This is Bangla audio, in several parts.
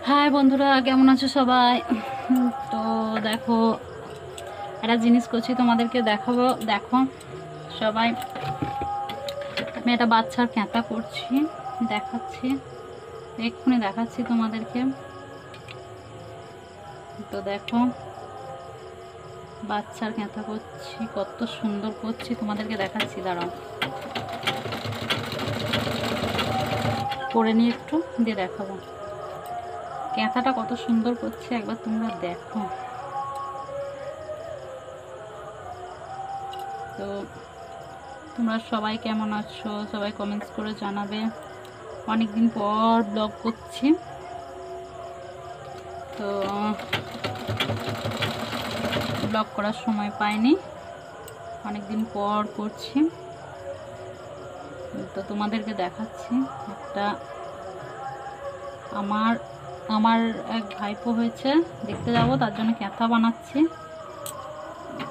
হাই বন্ধুরা, কেমন আছো সবাই? তো দেখো, একটা জিনিস করছি, তোমাদেরকে দেখাবো। দেখো সবাই, আমি একটা বাচ্চার ক্যাঁথা করছি, দেখাচ্ছি, এক্ষুনি দেখাচ্ছি তোমাদেরকে। তো দেখো, বাচ্চার ক্যাঁথা করছি, কত সুন্দর করছি, তোমাদেরকে দেখাচ্ছি। দাঁড়াও, করে নিয়ে একটু দিয়ে দেখাবো ক্যাঁথাটা কত সুন্দর করছে, একবার তোমরা দেখো। তো তোমরা সবাই কেমন আছো, সবাই কমেন্টস করে জানাবে। অনেকদিন পর ব্লগ করছি, তো ব্লগ করার সময় পাইনি, অনেকদিন পর করছি। তো তোমাদেরকে দেখাচ্ছি একটা, আমার এক ভাইপো হয়েছে, দেখতে যাব, তার জন্য ক্যাঁথা বানাচ্ছি।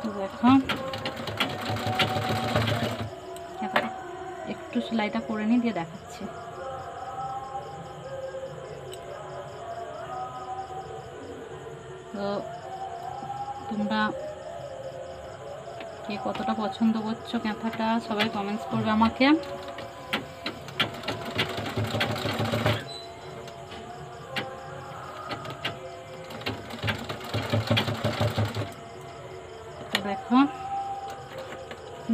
তো দেখো, ক্যাঁথাটা একটু সেলাইটা করে নিয়ে দিয়ে দেখাচ্ছি। তো তোমরা কে কতটা পছন্দ করছো ক্যাঁথাটা, সবাই কমেন্টস করবে আমাকে। তো দেখো,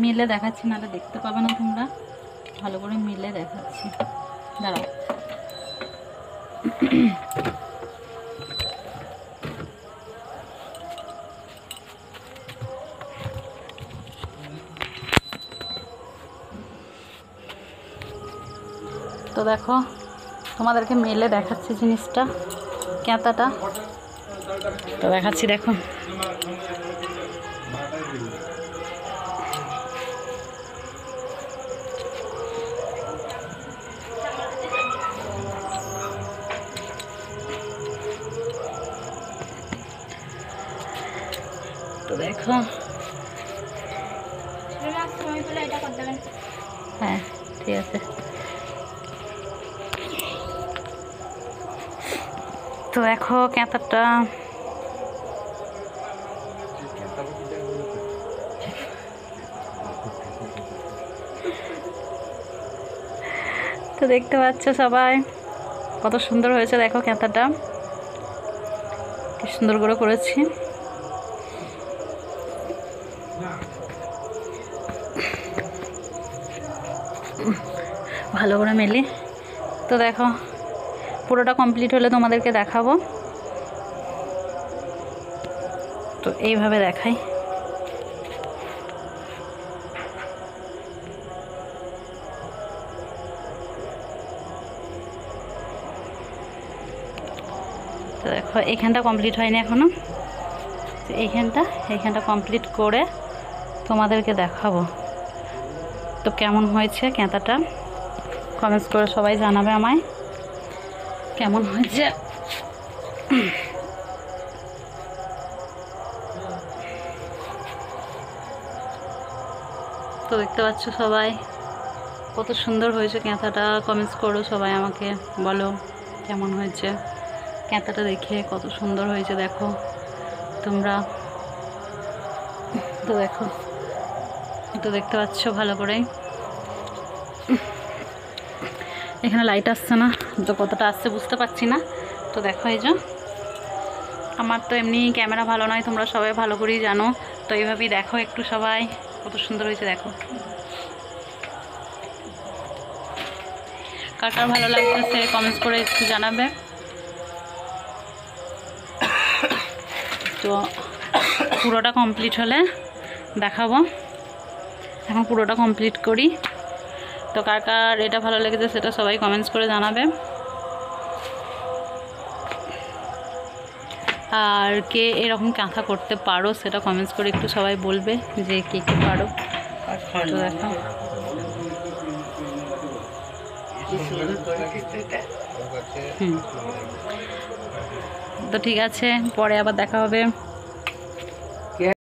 মিলে দেখাচ্ছি, নাহলে দেখতে পাবে না তোমরা, ভালো করে মিলে দেখাচ্ছি। দাঁড়াও, তো দেখো তোমাদেরকে মেলে দেখাচ্ছি জিনিসটা, ক্যাঁথাটা। তো দেখাচ্ছি, দেখো তো দেখো, হ্যাঁ ঠিক আছে। তো দেখো ক্যাঁথাটা, তো দেখতে পাচ্ছ সবাই কত সুন্দর হয়েছে। দেখো ক্যাঁথাটা কি সুন্দর করে করেছি। ভালো করে মেলি। তো দেখো, পুরোটা কমপ্লিট হলে তোমাদেরকে দেখাবো। তো এইভাবে দেখাই। তো দেখো, এইখানটা কমপ্লিট হয়নি এখনো, এইখানটা কমপ্লিট করে তোমাদেরকে দেখাবো। তো কেমন হয়েছে ক্যাঁথাটা, কমেন্টস করে সবাই জানাবে আমায় কেমন হয়েছে। তো দেখতে পাচ্ছ সবাই কত সুন্দর হয়েছে ক্যাঁথাটা, কমেন্টস করো সবাই, আমাকে বলো কেমন হয়েছে ক্যাঁথাটা, দেখে কত সুন্দর হয়েছে দেখো তোমরা। তো দেখো, তো দেখতে পাচ্ছ ভালো করে, এখানে লাইট আসছে না, তো কতটা আসছে বুঝতে পারছি না। তো দেখো, এই যে আমার তো এমনি ক্যামেরা ভালো নয়, তোমরা সবাই ভালো করেই জানো। তো এইভাবেই দেখো একটু সবাই, কত সুন্দর হয়েছে দেখো। কার কার ভালো লাগতেছে কমেন্টস করে একটু জানাবে। তো পুরোটা কমপ্লিট হলে দেখাবো, এখন পুরোটা কমপ্লিট করি। তো কার কার এটা ভালো লেগেছে সেটা সবাই কমেন্টস করে জানাবে। আর কে এরকম কাঁথা করতে পারো সেটা কমেন্টস করে একটু সবাই বলবে যে কে কে পারো। তো দেখো, তো ঠিক আছে, পরে আবার দেখা হবে।